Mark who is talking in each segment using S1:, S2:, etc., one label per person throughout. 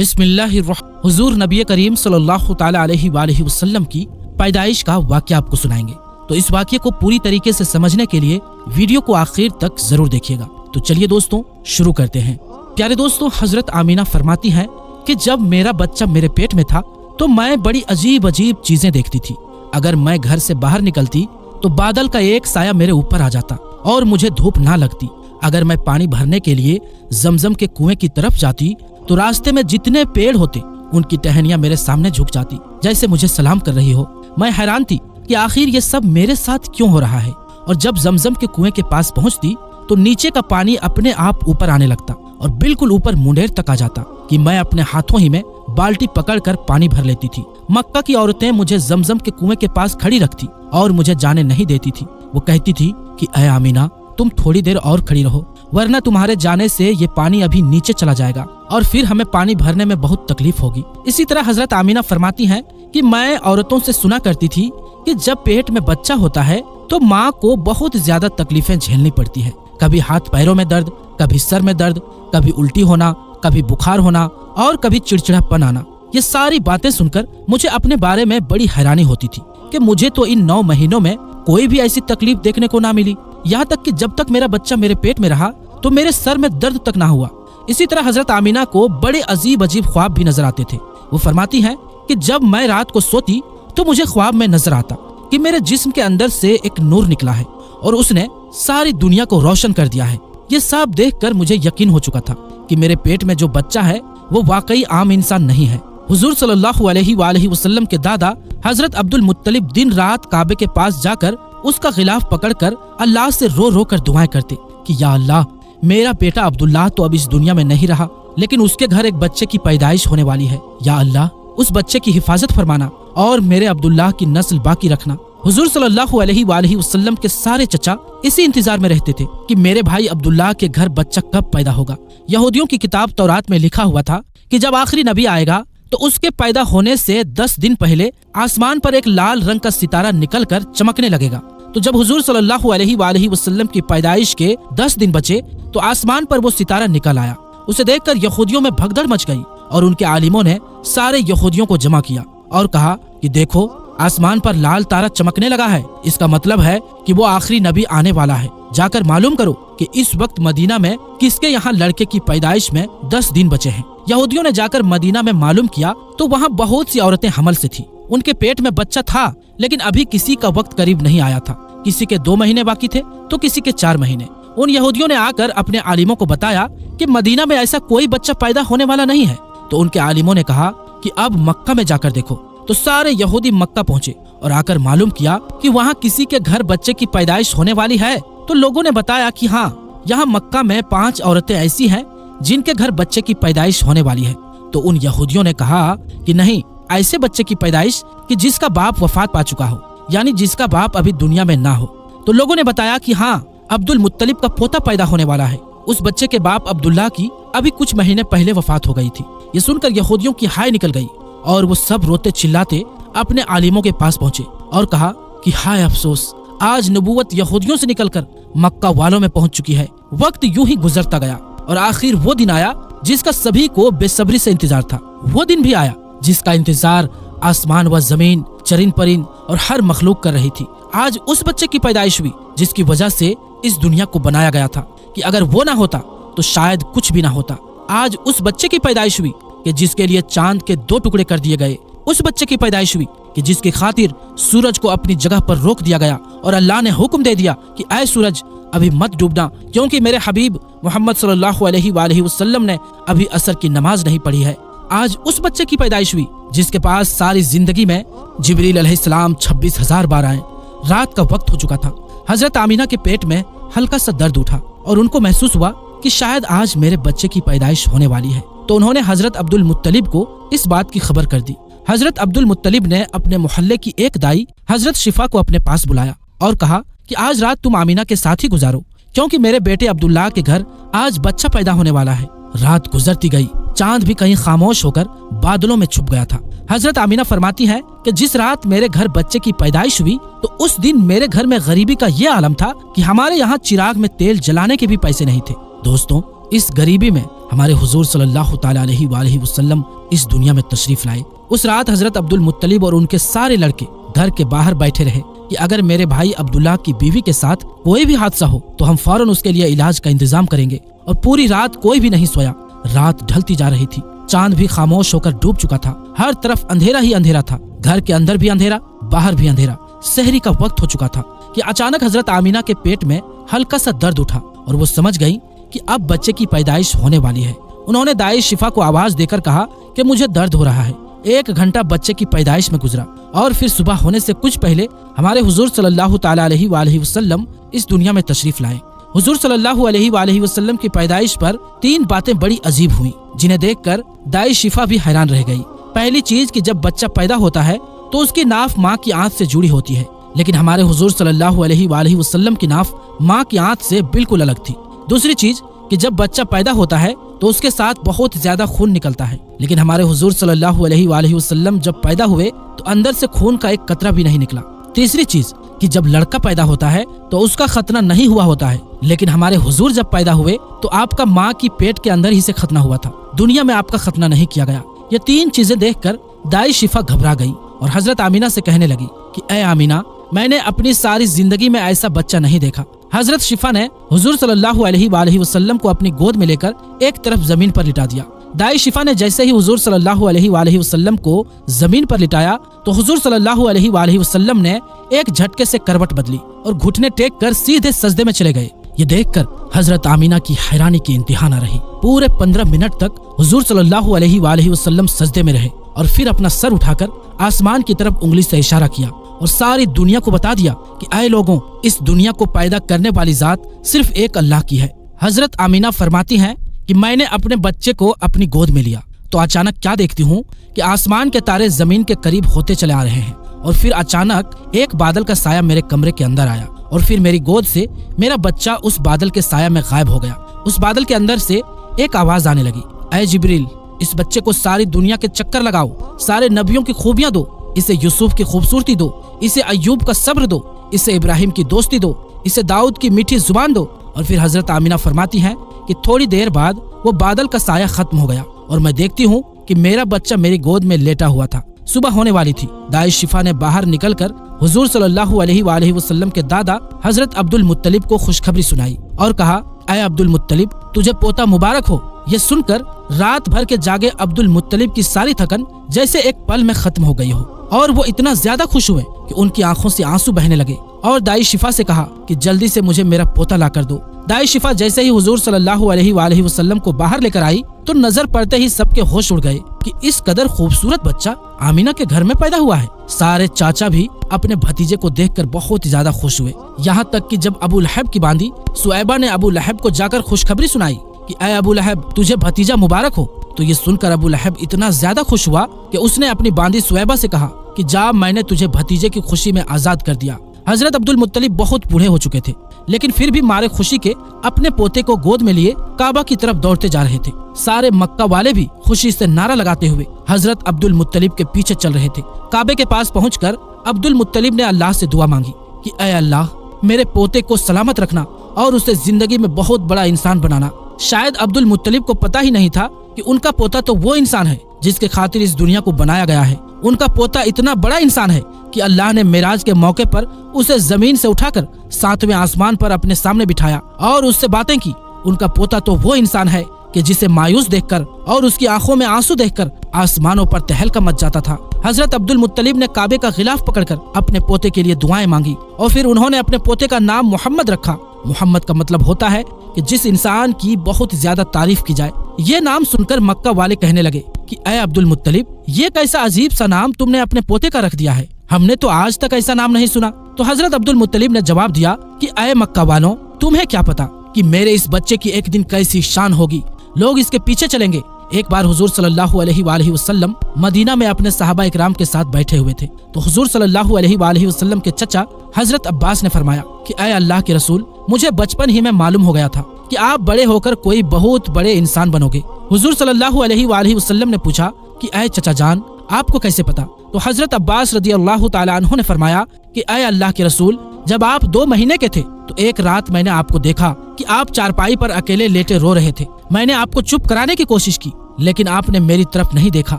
S1: बिस्मिल्लाहिर्रहमानिर्रहीम। हुजूर नबी करीम सल्लल्लाहु ताला अलैहि वसल्लम की पैदाइश का वाक़या आपको सुनाएंगे। तो इस वाक़ये को पूरी तरीके से समझने के लिए वीडियो को आखिर तक जरूर देखिएगा। तो चलिए दोस्तों शुरू करते हैं। प्यारे दोस्तों, हजरत आमीना फरमाती हैं कि जब मेरा बच्चा मेरे पेट में था तो मैं बड़ी अजीब अजीब चीजें देखती थी। अगर मैं घर से बाहर निकलती तो बादल का एक साया मेरे ऊपर आ जाता और मुझे धूप ना लगती। अगर मैं पानी भरने के लिए जमजम के कुएं की तरफ जाती तो रास्ते में जितने पेड़ होते उनकी टहनियां मेरे सामने झुक जाती, जैसे मुझे सलाम कर रही हो। मैं हैरान थी कि आखिर ये सब मेरे साथ क्यों हो रहा है। और जब जमजम के कुएं के पास पहुंचती तो नीचे का पानी अपने आप ऊपर आने लगता और बिल्कुल ऊपर मुंडेर तक आ जाता कि मैं अपने हाथों ही में बाल्टी पकड़कर पानी भर लेती थी। मक्का की औरतें मुझे जमजम के कुएं के पास खड़ी रखती और मुझे जाने नहीं देती थी। वो कहती थी कि ऐ आमीना, तुम थोड़ी देर और खड़ी रहो, वरना तुम्हारे जाने से ये पानी अभी नीचे चला जाएगा और फिर हमें पानी भरने में बहुत तकलीफ होगी। इसी तरह हजरत आमीना फरमाती हैं कि मैं औरतों से सुना करती थी कि जब पेट में बच्चा होता है तो माँ को बहुत ज्यादा तकलीफें झेलनी पड़ती है। कभी हाथ पैरों में दर्द, कभी सर में दर्द, कभी उल्टी होना, कभी बुखार होना और कभी चिड़चिड़ापन आना। ये सारी बातें सुनकर मुझे अपने बारे में बड़ी हैरानी होती थी कि मुझे तो इन 9 महीनों में कोई भी ऐसी तकलीफ देखने को ना मिली। यहाँ तक कि जब तक मेरा बच्चा मेरे पेट में रहा तो मेरे सर में दर्द तक ना हुआ। इसी तरह हजरत आमीना को बड़े अजीब अजीब ख्वाब भी नजर आते थे। वो फरमाती हैं कि जब मैं रात को सोती तो मुझे ख्वाब में नजर आता कि मेरे जिस्म के अंदर से एक नूर निकला है और उसने सारी दुनिया को रोशन कर दिया है। ये सब देखकर मुझे यकीन हो चुका था कि मेरे पेट में जो बच्चा है वो वाकई आम इंसान नहीं है। हुजूर सल्लल्लाहु अलैहि वसल्लम के दादा हजरत अब्दुल मुत्तलिब दिन रात काबे के पास जाकर उसका गिलाफ पकड़कर अल्लाह से रो रो कर दुआएं करते कि या अल्लाह, मेरा बेटा अब्दुल्लाह तो अब इस दुनिया में नहीं रहा, लेकिन उसके घर एक बच्चे की पैदाइश होने वाली है। या अल्लाह, उस बच्चे की हिफाजत फरमाना और मेरे अब्दुल्लाह की नस्ल बाकी रखना। हुजूर सल्लल्लाहु अलैहि वसल्लम के सारे चचा इसी इंतजार में रहते थे कि मेरे भाई अब्दुल्लाह के घर बच्चा कब पैदा होगा। यहूदियों की किताब तौरात में लिखा हुआ था कि जब आखिरी नबी आएगा तो उसके पैदा होने से 10 दिन पहले आसमान पर एक लाल रंग का सितारा निकलकर चमकने लगेगा। तो जब हुजूर सल्लल्लाहु अलैहि वसल्लम की पैदाइश के 10 दिन बचे तो आसमान पर वो सितारा निकल आया। उसे देखकर यहूदियों में भगदड़ मच गई और उनके आलिमों ने सारे यहूदियों को जमा किया और कहा कि देखो, आसमान पर लाल तारा चमकने लगा है, इसका मतलब है कि वो आखिरी नबी आने वाला है। जाकर मालूम करो कि इस वक्त मदीना में किसके यहाँ लड़के की पैदाइश में 10 दिन बचे हैं। यहूदियों ने जाकर मदीना में मालूम किया तो वहाँ बहुत सी औरतें हमल से थी। उनके पेट में बच्चा था, लेकिन अभी किसी का वक्त करीब नहीं आया था। किसी के 2 महीने बाकी थे तो किसी के 4 महीने। उन यहूदियों ने आकर अपने आलिमों को बताया कि मदीना में ऐसा कोई बच्चा पैदा होने वाला नहीं है। तो उनके आलिमों ने कहा कि अब मक्का में जाकर देखो। तो सारे यहूदी मक्का पहुँचे और आकर मालूम किया कि वहाँ किसी के घर बच्चे की पैदाइश होने वाली है। तो लोगों ने बताया कि हाँ, यहाँ मक्का में 5 औरतें ऐसी हैं जिनके घर बच्चे की पैदाइश होने वाली है। तो उन यहूदियों ने कहा कि नहीं, ऐसे बच्चे की पैदाइश कि जिसका बाप वफात पा चुका हो, यानी जिसका बाप अभी दुनिया में ना हो। तो लोगों ने बताया कि हाँ, अब्दुल मुत्तलिब का पोता पैदा होने वाला है। उस बच्चे के बाप अब्दुल्लाह की अभी कुछ महीने पहले वफात हो गई थी। ये सुनकर यहूदियों की हाय निकल गई और वो सब रोते चिल्लाते अपने आलिमों के पास पहुँचे और कहा कि हाय अफसोस, आज नबूवत यहूदियों से निकलकर मक्का वालों में पहुँच चुकी है। वक्त यूं ही गुजरता गया और आखिर वो दिन आया जिसका सभी को बेसब्री से इंतजार था। वो दिन भी आया जिसका इंतजार आसमान व जमीन, चरिंद परिंद और हर मखलूक कर रही थी। आज उस बच्चे की पैदाइश हुई जिसकी वजह से इस दुनिया को बनाया गया था कि अगर वो ना होता तो शायद कुछ भी ना होता। आज उस बच्चे की पैदाइश हुई कि जिसके लिए चांद के 2 टुकड़े कर दिए गए। उस बच्चे की पैदाइश हुई कि जिसकी खातिर सूरज को अपनी जगह पर रोक दिया गया और अल्लाह ने हुक्म दे दिया कि ऐ सूरज, अभी मत डूबना, क्योंकि मेरे हबीब मोहम्मद सल्लल्लाहु अलैहि वसल्लम ने अभी असर की नमाज नहीं पढ़ी है। आज उस बच्चे की पैदाइश हुई जिसके पास सारी जिंदगी में जिब्रील अलैहिस्सलाम 26,000 बार आए। रात का वक्त हो चुका था। हजरत आमीना के पेट में हल्का सा दर्द उठा और उनको महसूस हुआ कि शायद आज मेरे बच्चे की पैदाइश होने वाली है। तो उन्होंने हजरत अब्दुल मुत्तलिब को इस बात की खबर कर दी। हजरत अब्दुल मुत्तलिब ने अपने मोहल्ले की एक दाई हजरत शिफा को अपने पास बुलाया और कहा कि आज रात तुम आमीना के साथ ही गुजारो, क्योंकि मेरे बेटे अब्दुल्लाह के घर आज बच्चा पैदा होने वाला है। रात गुजरती गई, चांद भी कहीं खामोश होकर बादलों में छुप गया था। हजरत आमीना फरमाती है कि जिस रात मेरे घर बच्चे की पैदाइश हुई तो उस दिन मेरे घर में गरीबी का ये आलम था कि हमारे यहाँ चिराग में तेल जलाने के भी पैसे नहीं थे। दोस्तों, इस गरीबी में हमारे हुजूर सल्लल्लाहु ताला अलैहि वालैहि वसल्लम इस दुनिया में तशरीफ लाए। उस रात हजरत अब्दुल मुत्तलिब और उनके सारे लड़के घर के बाहर बैठे रहे कि अगर मेरे भाई अब्दुल्लाह की बीवी के साथ कोई भी हादसा हो तो हम फौरन उसके लिए इलाज का इंतजाम करेंगे। और पूरी रात कोई भी नहीं सोया। रात ढलती जा रही थी, चांद भी खामोश होकर डूब चुका था। हर तरफ अंधेरा ही अंधेरा था, घर के अंदर भी अंधेरा, बाहर भी अंधेरा। सहरी का वक्त हो चुका था कि अचानक हजरत आमीना के पेट में हल्का सा दर्द उठा और वो समझ गई कि अब बच्चे की पैदाइश होने वाली है। उन्होंने दाई शिफा को आवाज देकर कहा कि मुझे दर्द हो रहा है। 1 घंटा बच्चे की पैदाइश में गुजरा और फिर सुबह होने से कुछ पहले हमारे हुजूर सल्लल्लाहु ताला अलैहि वालैहि वसल्लम इस दुनिया में तशरीफ लाए। हुजूर सल्लल्लाहु अलैहि वालैहि वसल्लम की पैदाइश पर 3 बातें बड़ी अजीब हुई, जिन्हें देखकर दाई शिफा भी हैरान रह गई। पहली चीज कि जब बच्चा पैदा होता है तो उसकी नाफ माँ की आंत से जुड़ी होती है, लेकिन हमारे हुजूर सल्लल्लाहु अलैहि वालैहि वसल्लम की नाफ माँ की आंत से बिल्कुल अलग थी। दूसरी चीज कि जब बच्चा पैदा होता है तो उसके साथ बहुत ज्यादा खून निकलता है, लेकिन हमारे हुजूर सल्लल्लाहु अलैहि वालैहि वसल्लम जब पैदा हुए तो अंदर से खून का एक कतरा भी नहीं निकला। तीसरी चीज कि जब लड़का पैदा होता है तो उसका खतना नहीं हुआ होता है, लेकिन हमारे हुजूर जब पैदा हुए तो आपका माँ की पेट के अंदर ही से खतना हुआ था, दुनिया में आपका खतना नहीं किया गया। ये 3 चीजें देखकर दाई शिफा घबरा गई और हजरत आमीना से कहने लगी कि ऐ आमीना, मैंने अपनी सारी जिंदगी में ऐसा बच्चा नहीं देखा। हजरत शिफा ने हुजूर सल्लल्लाहु अलैहि वालैहि वसल्लम को अपनी गोद में लेकर एक तरफ जमीन पर लिटा दिया। दाई शिफा ने जैसे ही हुजूर सल्लल्लाहु अलैहि वालैहि वसल्लम को जमीन पर लिटाया तो हुजूर सल्लल्लाहु अलैहि वालैहि वसल्लम ने एक झटके से करवट बदली और घुटने टेक कर सीधे सजदे में चले गए। ये देखकर हजरत आमीना की हैरानी की इंतहा न रही। पूरे 15 मिनट तक हुजूर सल्लल्लाहु अलैहि वालैहि वसल्लम सजदे में रहे और फिर अपना सर उठाकर आसमान की तरफ उंगली से इशारा किया और सारी दुनिया को बता दिया कि ऐ लोगों, इस दुनिया को पैदा करने वाली जात सिर्फ एक अल्लाह की है। हजरत आमीना फरमाती हैं कि मैंने अपने बच्चे को अपनी गोद में लिया तो अचानक क्या देखती हूँ कि आसमान के तारे जमीन के करीब होते चले आ रहे हैं और फिर अचानक एक बादल का साया मेरे कमरे के अंदर आया और फिर मेरी गोद से मेरा बच्चा उस बादल के साया में गायब हो गया। उस बादल के अंदर से एक आवाज आने लगी, ऐ जिब्रील, इस बच्चे को सारी दुनिया के चक्कर लगाओ, सारे नबियों की खूबियां दो, इसे यूसुफ की खूबसूरती दो, इसे अय्यूब का सब्र दो, इसे इब्राहिम की दोस्ती दो, इसे दाऊद की मीठी जुबान दो। और फिर हजरत आमीना फरमाती हैं कि थोड़ी देर बाद वो बादल का साया खत्म हो गया और मैं देखती हूँ कि मेरा बच्चा मेरी गोद में लेटा हुआ था। सुबह होने वाली थी। दाई शिफा ने बाहर निकलकर हुजूर सल्लल्लाहु अलैहि वालैहि वसल्लम के दादा हजरत अब्दुल मुत्तलिब को खुशखबरी सुनाई और कहा, ऐ अब्दुल मुत्तलिब, तुझे पोता मुबारक हो। ये सुनकर रात भर के जागे अब्दुल मुत्तलिब की सारी थकन जैसे एक पल में खत्म हो गई हो और वो इतना ज्यादा खुश हुए कि उनकी आंखों से आंसू बहने लगे और दाई शिफा से कहा कि जल्दी से मुझे मेरा पोता ला कर दो। दाई शिफा जैसे ही हुजूर सल्लल्लाहु अलैहि वालैहि वसल्लम को बाहर लेकर आई तो नजर पड़ते ही सबके होश उड़ गए कि इस कदर खूबसूरत बच्चा आमीना के घर में पैदा हुआ है। सारे चाचा भी अपने भतीजे को देखकर बहुत ज्यादा खुश हुए। यहाँ तक कि जब अबू लहब की बांदी सुएबा ने अबू लहब को जाकर खुशखबरी सुनाई कि ऐ अबू लहब, तुझे भतीजा मुबारक हो, तो ये सुनकर अबू लहब इतना ज्यादा खुश हुआ कि उसने अपनी बांदी सुएबा से कहा कि जा, मैंने तुझे भतीजे की खुशी में आजाद कर दिया। हजरत अब्दुल मुत्तलिब बहुत बूढ़े हो चुके थे, लेकिन फिर भी मारे खुशी के अपने पोते को गोद में लिए काबा की तरफ दौड़ते जा रहे थे। सारे मक्का वाले भी खुशी से नारा लगाते हुए हजरत अब्दुल मुत्तलिब के पीछे चल रहे थे। काबे के पास पहुंचकर अब्दुल मुत्तलिब ने अल्लाह से दुआ मांगी कि ऐ अल्लाह, मेरे पोते को सलामत रखना और उसे जिंदगी में बहुत बड़ा इंसान बनाना। शायद अब्दुल मुत्तलिब को पता ही नहीं था कि उनका पोता तो वो इंसान है जिसके खातिर इस दुनिया को बनाया गया है। उनका पोता इतना बड़ा इंसान है कि अल्लाह ने मेराज के मौके पर उसे जमीन से उठाकर 7वें आसमान पर अपने सामने बिठाया और उससे बातें की। उनका पोता तो वो इंसान है कि जिसे मायूस देखकर और उसकी आंखों में आंसू देखकर आसमानों पर तहलका मच जाता था। हजरत अब्दुल मुत्तलिब ने काबे का गिलाफ पकड़कर अपने पोते के लिए दुआएं मांगी और फिर उन्होंने अपने पोते का नाम मोहम्मद रखा। मोहम्मद का मतलब होता है कि जिस इंसान की बहुत ज्यादा तारीफ की जाए। ये नाम सुनकर मक्का वाले कहने लगे कि ऐ अब्दुल मुत्तलिब, ये कैसा अजीब सा नाम तुमने अपने पोते का रख दिया है, हमने तो आज तक ऐसा नाम नहीं सुना। तो हजरत अब्दुल मुत्तलिब ने जवाब दिया कि ऐ मक्का वालों, तुम्हें क्या पता कि मेरे इस बच्चे की एक दिन कैसी शान होगी, लोग इसके पीछे चलेंगे। एक बार हुजूर सल्लल्लाहु अलैहि वालैहि वसल्लम मदीना में अपने सहाबा इकराम के साथ बैठे हुए थे तो हुजूर सल्लल्लाहु अलैहि वालैहि वसल्लम के चचा हजरत अब्बास ने फरमाया कि ऐ अल्लाह के रसूल, मुझे बचपन ही में मालूम हो गया था कि आप बड़े होकर कोई बहुत बड़े इंसान बनोगे। हुजूर सल्लल्लाहु अलैहि वालैहि वसल्लम ने पूछा कि ऐ चचा जान, आपको कैसे पता? तो हजरत अब्बास रदियल्लाहु ताला अन्हु ने फरमाया कि ऐ अल्लाह के रसूल, जब आप 2 महीने के थे तो एक रात मैंने आपको देखा कि आप चारपाई पर अकेले लेटे रो रहे थे। मैंने आपको चुप कराने की कोशिश की, लेकिन आपने मेरी तरफ नहीं देखा,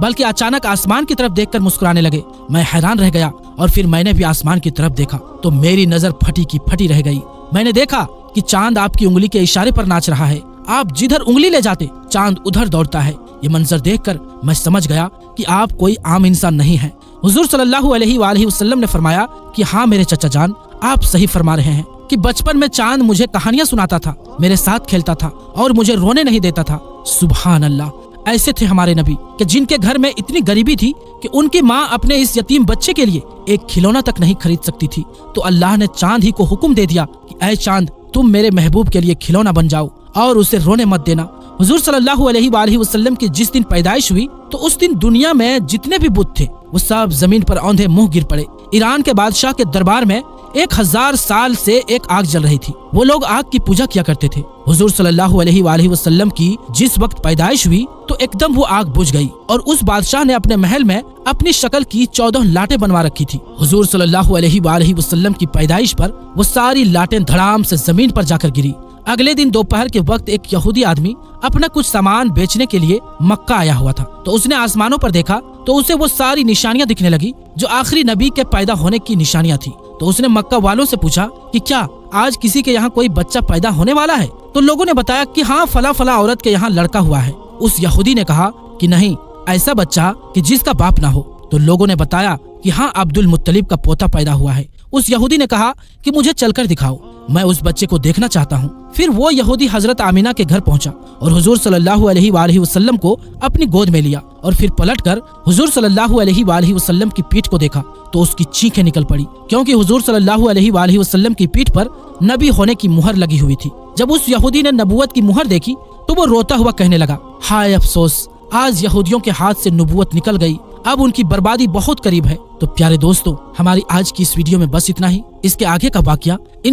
S1: बल्कि अचानक आसमान की तरफ देखकर मुस्कुराने लगे। मैं हैरान रह गया और फिर मैंने भी आसमान की तरफ देखा तो मेरी नजर फटी की फटी रह गई। मैंने देखा कि चांद आपकी उंगली के इशारे पर नाच रहा है। आप जिधर उंगली ले जाते चांद उधर दौड़ता है। ये मंजर देखकर मैं समझ गया कि आप कोई आम इंसान नहीं हैं। हुजूर सल्लल्लाहु अलैहि वसल्लम ने फरमाया कि हाँ मेरे चचा जान, आप सही फरमा रहे हैं कि बचपन में चांद मुझे कहानियां सुनाता था, मेरे साथ खेलता था और मुझे रोने नहीं देता था। सुभान अल्लाह, ऐसे थे हमारे नबी कि जिनके घर में इतनी गरीबी थी कि उनकी माँ अपने इस यतीम बच्चे के लिए एक खिलौना तक नहीं खरीद सकती थी, तो अल्लाह ने चांद ही को हुक्म दे दिया कि ऐ चांद, तुम मेरे महबूब के लिए खिलौना बन जाओ और उसे रोने मत देना। हुजूर सल्लल्लाहु अलैहि वसल्लम की जिस दिन पैदाइश हुई तो उस दिन दुनिया में जितने भी बुत थे वो सब जमीन पर औंधे मुंह गिर पड़े। ईरान के बादशाह के दरबार में 1000 साल से एक आग जल रही थी। वो लोग आग की पूजा किया करते थे। हुजूर सल्लल्लाहु अलैहि वसल्लम की जिस वक्त पैदाइश हुई तो एकदम वो आग बुझ गई और उस बादशाह ने अपने महल में अपनी शक्ल की 14 लाटें बनवा रखी थी। हुजूर सल्लल्लाहु अलैहि वसल्लम की पैदाइश पर वो सारी लाटें धड़ाम से जमीन पर जाकर गिरी। अगले दिन दोपहर के वक्त एक यहूदी आदमी अपना कुछ सामान बेचने के लिए मक्का आया हुआ था, तो उसने आसमानों पर देखा तो उसे वो सारी निशानियां दिखने लगी जो आखिरी नबी के पैदा होने की निशानियां थी। तो उसने मक्का वालों से पूछा कि क्या आज किसी के यहाँ कोई बच्चा पैदा होने वाला है? तो लोगों ने बताया कि हाँ, फला फला औरत के यहाँ लड़का हुआ है। उस यहूदी ने कहा कि नहीं, ऐसा बच्चा कि जिसका बाप ना हो। तो लोगों ने बताया कि हाँ, अब्दुल मुत्तलिब का पोता पैदा हुआ है। उस यहूदी ने कहा कि मुझे चलकर दिखाओ, मैं उस बच्चे को देखना चाहता हूँ। फिर वो यहूदी हजरत आमिना के घर पहुंचा और हुजूर सल्लल्लाहु अलैहि वसल्लम को अपनी गोद में लिया और फिर पलटकर हुजूर सल्लल्लाहु अलैहि वसल्लम की पीठ को देखा तो उसकी चीखें निकल पड़ी, क्योंकि हुजूर सल्लल्लाहु अलैहि वसल्लम की पीठ पर नबी होने की मुहर लगी हुई थी। जब उस यहूदी ने नबूवत की मुहर देखी तो वो रोता हुआ कहने लगा, हाय अफसोस, आज यहूदियों के हाथ से नबूवत निकल गई, अब उनकी बर्बादी बहुत करीब है। तो प्यारे दोस्तों, हमारी आज की इस वीडियो में बस इतना ही। इसके आगे का वाकया